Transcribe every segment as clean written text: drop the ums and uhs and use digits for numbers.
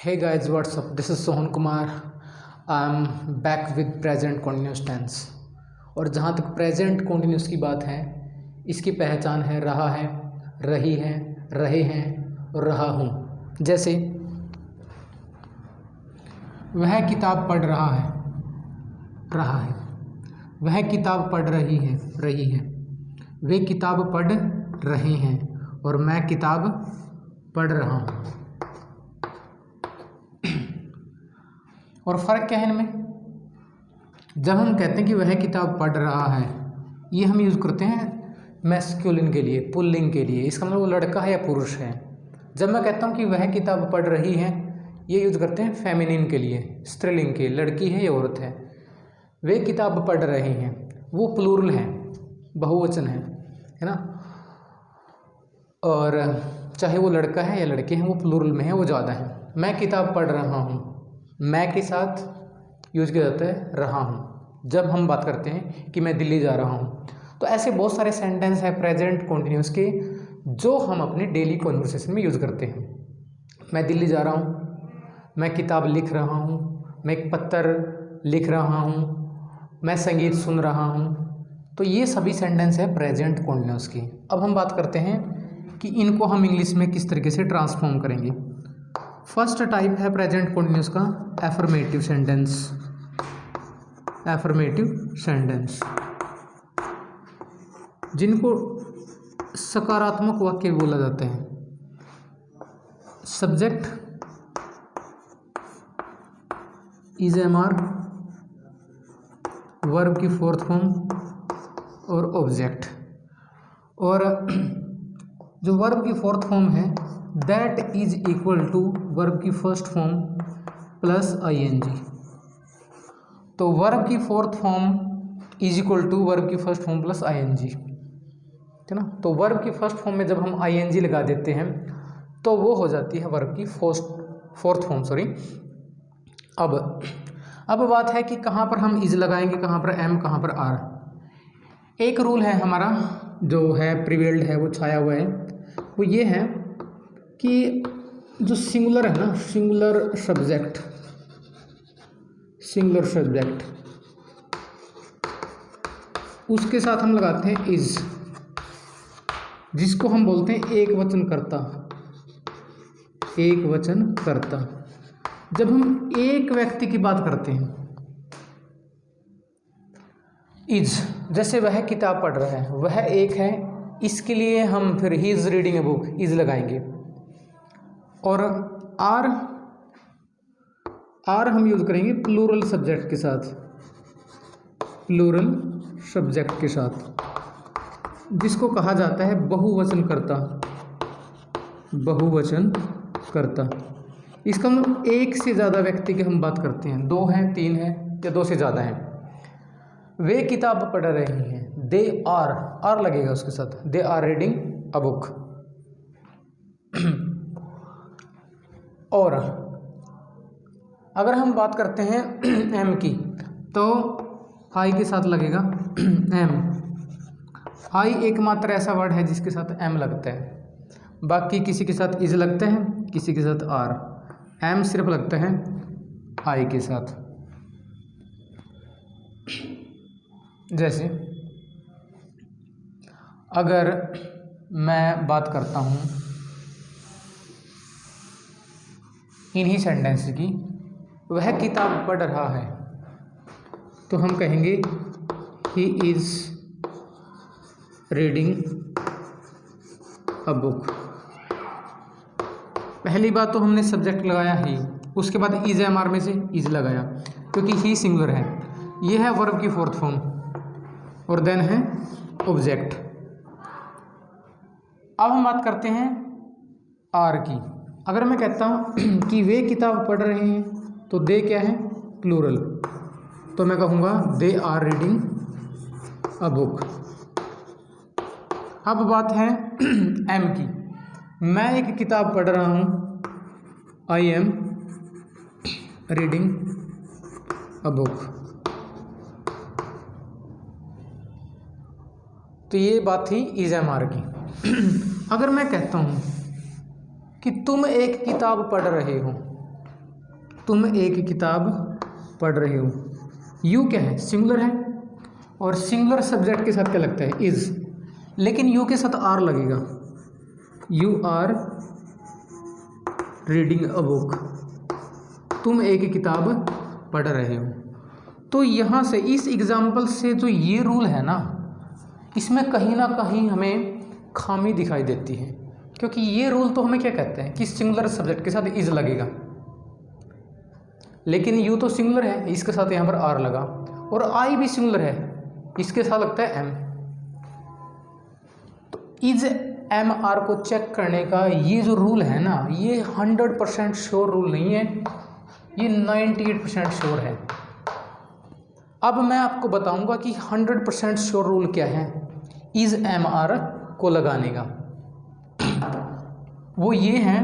Hey guys, what's up? This is Sohan Kumar. I'm back with present continuous tense. और जहाँ तक present continuous की बात है, इसकी पहचान है रहा है, रही है, रहे हैं और रहा हूँ। जैसे वह किताब पढ़ रहा है, रहा है। वह किताब पढ़ रही है। वे किताब पढ़ रहे हैं और मैं किताब पढ़ रहा हूँ। और फ़र्क क्या है इनमें? जब हम कहते हैं कि वह किताब पढ़ रहा है, ये हम यूज़ करते हैं मैस्कुलिन के लिए, पुल्लिंग के लिए। इसका मतलब वो लड़का है या पुरुष है। जब मैं कहता हूँ कि वह किताब पढ़ रही है, ये यूज़ करते हैं फेमिनिन के लिए, स्त्रीलिंग के, लड़की है या औरत है। वे किताब पढ़ रहे हैं, वो प्लूरल है, बहुवचन है ना। और चाहे वो लड़का है या लड़के हैं, वो प्लूरल में है, वो ज़्यादा है। मैं किताब पढ़ रहा हूँ, मैं के साथ यूज किया जाता है रहा हूँ जब हम बात करते हैं कि मैं दिल्ली जा रहा हूँ। तो ऐसे बहुत सारे सेंटेंस है प्रेजेंट कॉन्टिन्यूस के जो हम अपने डेली कॉन्वर्सेशन में यूज़ करते हैं। मैं दिल्ली जा रहा हूँ, मैं किताब लिख रहा हूँ, मैं एक पत्र लिख रहा हूँ, मैं संगीत सुन रहा हूँ। तो ये सभी सेंटेंस है प्रेजेंट कॉन्टिन्यूस की। अब हम बात करते हैं कि इनको हम इंग्लिश में किस तरीके से ट्रांसफॉर्म करेंगे। फर्स्ट टाइप है प्रेजेंट कॉन्टिन्यूस का एफर्मेटिव सेंटेंस। एफर्मेटिव सेंटेंस जिनको सकारात्मक वाक्य बोला जाता है। Subject is am are, verb की फोर्थ फॉर्म और ऑब्जेक्ट। और जो वर्ब की फोर्थ फॉर्म है that is equal to verb की फर्स्ट फॉर्म प्लस आईएनजी। तो वर्ब की fourth form is equal to verb की फर्स्ट फॉर्म प्लस आईएनजी, है ना। तो वर्ब की फर्स्ट फॉर्म में जब हम आईएनजी लगा देते हैं तो वो हो जाती है वर्ब की फोर्थ फॉर्म, सॉरी। अब बात है कि कहाँ पर हम इज लगाएंगे, कहाँ पर एम, कहाँ पर आर। एक रूल है हमारा जो है प्रिवेल्ड है, वो छाया हुआ है, वो ये है कि जो सिंगुलर है ना, सिंगुलर सब्जेक्ट उसके साथ हम लगाते हैं इज, जिसको हम बोलते हैं एक वचन कर्ता। जब हम एक व्यक्ति की बात करते हैं इज, जैसे वह किताब पढ़ रहा है, वह एक है, इसके लिए हम फिर he is reading a book, is लगाएंगे। और आर हम यूज करेंगे प्लूरल सब्जेक्ट के साथ, जिसको कहा जाता है बहुवचन कर्ता। इसका मतलब एक से ज़्यादा व्यक्ति की हम बात करते हैं, 2 हैं, 3 हैं या 2 से ज़्यादा हैं। वे किताब पढ़ रहे हैं, दे आर लगेगा उसके साथ, they are reading a book. और अगर हम बात करते हैं एम की, तो आई के साथ लगेगा एम। आई एकमात्र ऐसा वर्ड है जिसके साथ एम लगता है, बाकी किसी के साथ इज लगते हैं, किसी के साथ आर। एम सिर्फ लगता है आई के साथ। जैसे अगर मैं बात करता हूँ इन्हीं सेंटेंस की, वह किताब पढ़ रहा है, तो हम कहेंगे he is reading a book. पहली बात तो हमने सब्जेक्ट लगाया ही, उसके बाद इज एम आर में से इज लगाया, क्योंकि ही सिंगुलर है। ये है वर्ब की फोर्थ फॉर्म और देन है ऑब्जेक्ट। अब हम बात करते हैं आर की। अगर मैं कहता हूँ कि वे किताब पढ़ रहे हैं, तो दे क्या है, प्लूरल, तो मैं कहूँगा they are reading a book. अब बात है एम की। मैं एक किताब पढ़ रहा हूँ, I am reading a book. तो ये बात थी इज एम आर की। अगर मैं कहता हूँ कि तुम एक किताब पढ़ रहे हो, तुम एक किताब पढ़ रहे हो। यू क्या है, सिंगुलर है, और सिंगुलर सब्जेक्ट के साथ क्या लगता है, इज़, लेकिन यू के साथ आर लगेगा। You are reading a book, तुम एक किताब पढ़ रहे हो। तो यहाँ से इस एग्जाम्पल से जो ये रूल है ना, इसमें कहीं ना कहीं हमें खामी दिखाई देती है, क्योंकि ये रूल तो हमें क्या कहते हैं कि सिंगुलर सब्जेक्ट के साथ इज लगेगा, लेकिन यू तो सिंगुलर है, इसके साथ यहाँ पर आर लगा, और आई भी सिंगुलर है, इसके साथ लगता है एम। तो इज एम आर को चेक करने का ये जो रूल है ना, ये 100% श्योर रूल नहीं है, ये 98% श्योर है। अब मैं आपको बताऊंगा कि 100% श्योर रूल क्या है इज एम आर को लगाने का। वो ये है,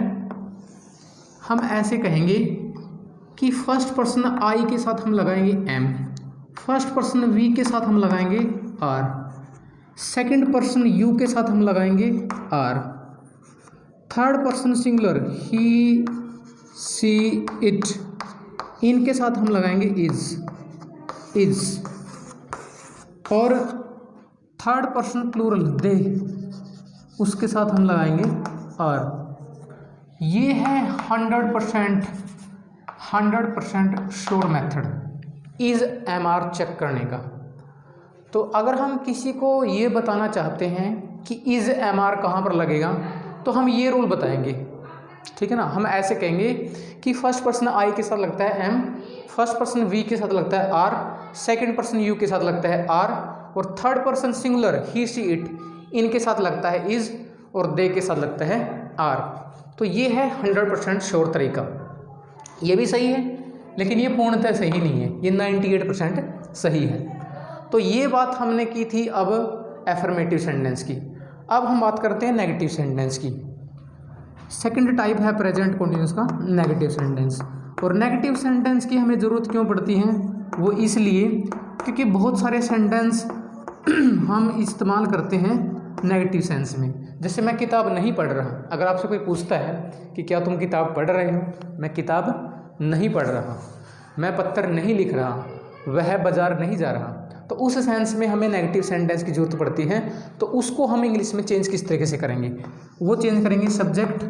हम ऐसे कहेंगे कि फर्स्ट पर्सन आई के साथ हम लगाएंगे एम, फर्स्ट पर्सन वी के साथ हम लगाएंगे आर, सेकंड पर्सन यू के साथ हम लगाएंगे are, third person singular he she it, इनके साथ हम लगाएंगे इज, और थर्ड पर्सन प्लूरल दे, उसके साथ हम लगाएंगे आर। ये है 100% sure method is am are check करने का। तो अगर हम किसी को ये बताना चाहते हैं कि इज एम आर कहाँ पर लगेगा, तो हम ये रूल बताएंगे, ठीक है ना। हम ऐसे कहेंगे कि फर्स्ट पर्सन आई के साथ लगता है एम, फर्स्ट पर्सन वी के साथ लगता है आर, सेकंड पर्सन यू के साथ लगता है आर, और third person singular he she it, इनके साथ लगता है इज, और दे के साथ लगता है आर। तो ये है 100% श्योर तरीका। ये भी सही है, लेकिन ये पूर्णतः सही नहीं है, ये 98% सही है। तो ये बात हमने की थी अब एफर्मेटिव सेंटेंस की। अब हम बात करते हैं नेगेटिव सेंटेंस की। सेकंड टाइप है प्रेजेंट कंटिन्यूअस का नेगेटिव सेंटेंस। और नेगेटिव सेंटेंस की हमें ज़रूरत क्यों पड़ती है, वो इसलिए क्योंकि बहुत सारे सेंटेंस हम इस्तेमाल करते हैं नेगेटिव सेंस में। जैसे मैं किताब नहीं पढ़ रहा, अगर आपसे कोई पूछता है कि क्या तुम किताब पढ़ रहे हो, मैं किताब नहीं पढ़ रहा, मैं पत्र नहीं लिख रहा, वह बाज़ार नहीं जा रहा, तो उस सेंस में हमें नेगेटिव सेंटेंस की ज़रूरत पड़ती है। तो उसको हम इंग्लिश में चेंज किस तरीके से करेंगे, वो चेंज करेंगे subject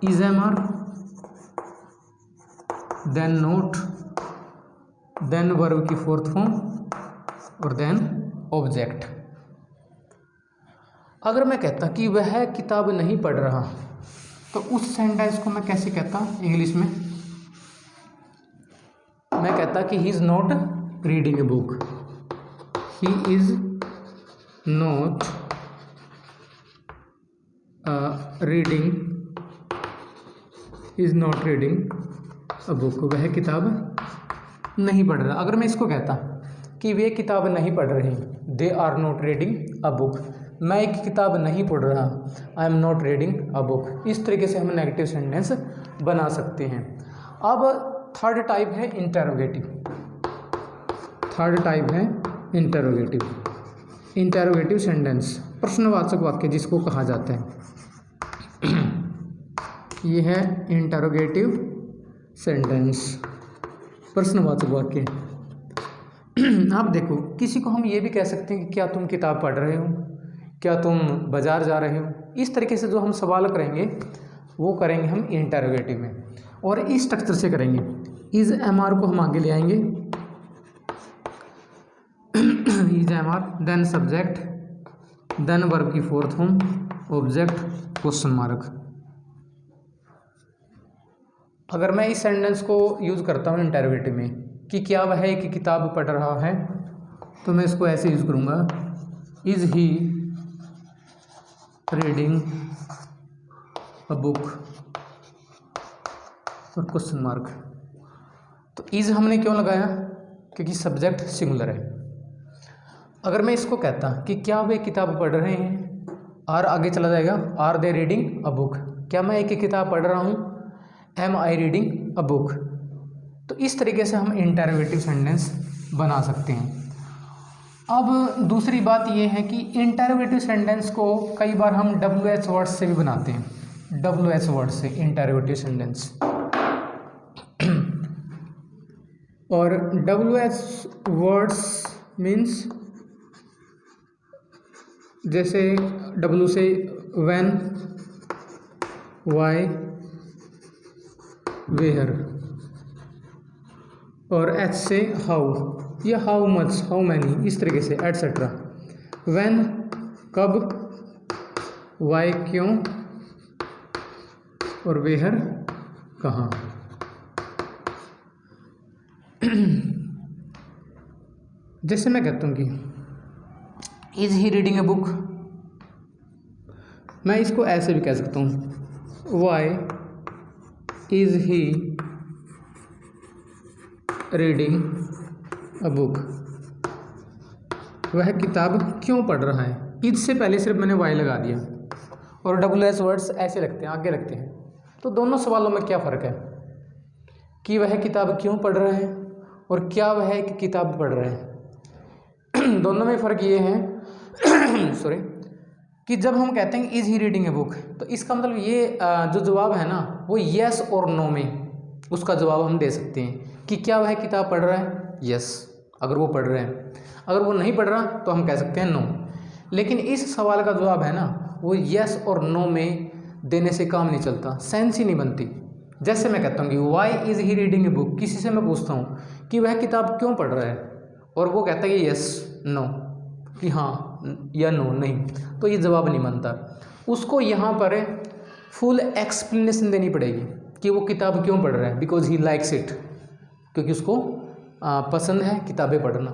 is am are, then not, then verb की फोर्थ फॉर्म, और देन ऑब्जेक्ट। अगर मैं कहता कि वह किताब नहीं पढ़ रहा, तो उस सेंटेंस को मैं कैसे कहता इंग्लिश में, मैं कहता कि he is not reading a book, he is not reading, is not reading a book, वह किताब नहीं पढ़ रहा। अगर मैं इसको कहता कि वे किताब नहीं पढ़ रहे, they are not reading a book, मैं एक किताब नहीं पढ़ रहा, I am not reading a book, इस तरीके से हम नेगेटिव सेंटेंस बना सकते हैं। अब थर्ड टाइप है इंटेरोगेटिव। थर्ड टाइप है इंटेरोगेटिव। इंटेरोगेटिव सेंटेंस प्रश्नवाचक वाक्य जिसको कहा जाता है, ये है इंटेरोगेटिव सेंटेंस, प्रश्नवाचक वाक्य। आप देखो, किसी को हम ये भी कह सकते हैं कि क्या तुम किताब पढ़ रहे हो, क्या तुम बाज़ार जा रहे हो, इस तरीके से जो हम सवाल करेंगे वो करेंगे हम इंटेरोगेटिव में, और इस स्ट्रक्चर से करेंगे। इज एम आर को हम आगे ले आएंगे, is am are, then subject, then verb की fourth form, object, question mark. अगर मैं इस सेंटेंस को यूज़ करता हूँ इंटेरोगेटिव में कि क्या वह एक किताब पढ़ रहा है, तो मैं इसको ऐसे यूज़ करूँगा, is he reading a book, और क्वेश्चन मार्क। तो इज़ हमने क्यों लगाया, क्योंकि सब्जेक्ट सिंगुलर है। अगर मैं इसको कहता कि क्या वे किताब पढ़ रहे हैं, आर आगे चला जाएगा, are they reading a book, क्या मैं एक किताब पढ़ रहा हूँ, am I reading a book. तो इस तरीके से हम इंटेरोगेटिव सेंटेंस बना सकते हैं। अब दूसरी बात यह है कि इंटेरोगेटिव सेंटेंस को कई बार हम WH वर्ड्स से भी बनाते हैं, WH वर्ड से इंटेरोगेटिव सेंटेंस। और WH वर्ड्स मीन्स जैसे W से when, why, where और H से how या how much, how many, इस तरीके से एटसेट्रा। when कब, why क्यों और where कहाँ। जैसे मैं कहता हूँ कि is he reading a book, मैं इसको ऐसे भी कह सकता हूँ why is he reading a book, वह किताब क्यों पढ़ रहा है। इज से पहले सिर्फ मैंने वाई लगा दिया और WH वर्ड्स ऐसे लगते हैं, आगे लगते हैं। तो दोनों सवालों में क्या फ़र्क है कि वह किताब क्यों पढ़ रहा है और क्या वह एक किताब पढ़ रहा है। दोनों में फ़र्क ये है सॉरी कि जब हम कहते हैं is he reading a book, तो इसका मतलब ये जो जवाब है ना वो येस और नो में उसका जवाब हम दे सकते हैं कि क्या वह किताब पढ़ रहा है, येस अगर वो पढ़ रहे हैं, अगर वो नहीं पढ़ रहा तो हम कह सकते हैं नो। लेकिन इस सवाल का जवाब है ना वो येस और नो में देने से काम नहीं चलता, सेंस ही नहीं बनती। जैसे मैं कहता हूँ कि why is he reading a book, किसी से मैं पूछता हूँ कि वह किताब क्यों पढ़ रहा है और वो कहता है कि यस नो, कि हाँ या नो नहीं, तो ये जवाब नहीं बनता। उसको यहाँ पर फुल एक्सप्लेनेशन देनी पड़ेगी कि वो किताब क्यों पढ़ रहा है, बिकॉज ही लाइक्स इट, क्योंकि उसको पसंद है किताबें पढ़ना।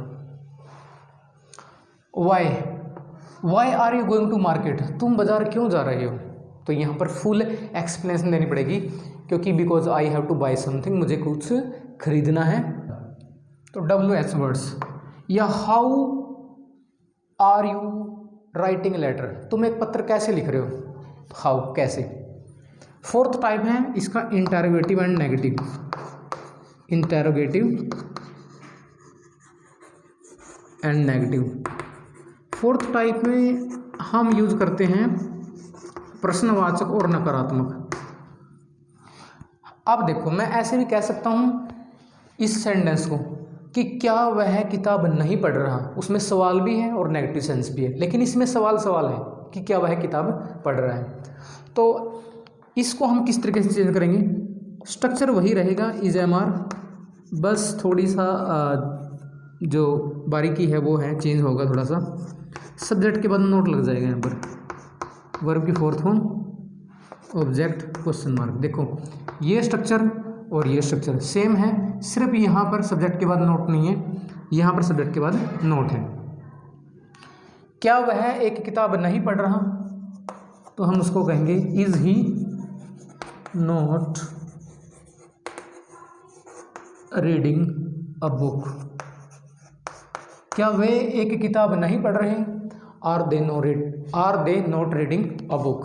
Why are you going to market, तुम बाज़ार क्यों जा रहे हो, तो यहाँ पर फुल एक्सप्लेनेशन देनी पड़ेगी क्योंकि because I have to buy something, मुझे कुछ खरीदना है। तो WH वर्ड्स। या how are you writing letter, तुम एक पत्र कैसे लिख रहे हो, हाउ कैसे। फोर्थ टाइप है इसका interrogative and negative, interrogative and negative. Fourth type में हम यूज करते हैं प्रश्नवाचक और नकारात्मक। अब देखो मैं ऐसे भी कह सकता हूँ इस सेंटेंस को कि क्या वह किताब नहीं पढ़ रहा, उसमें सवाल भी है और नेगेटिव सेंस भी है, लेकिन इसमें सवाल है कि क्या वह किताब पढ़ रहा है। तो इसको हम किस तरीके से चेंज करेंगे, स्ट्रक्चर वही रहेगा इज एम आर, बस थोड़ी सा जो बारीकी है वो है चेंज होगा थोड़ा सा। सब्जेक्ट के बाद नोट लग जाएगा यहाँ पर, वर्ब की fourth form, object, question mark. देखो ये स्ट्रक्चर और ये स्ट्रक्चर सेम है, सिर्फ यहाँ पर सब्जेक्ट के बाद नोट नहीं है, यहाँ पर सब्जेक्ट के बाद नोट है। क्या वह एक किताब नहीं पढ़ रहा, तो हम उसको कहेंगे is he not reading a book, क्या वे एक किताब नहीं पढ़ रहे, are they not reading a book.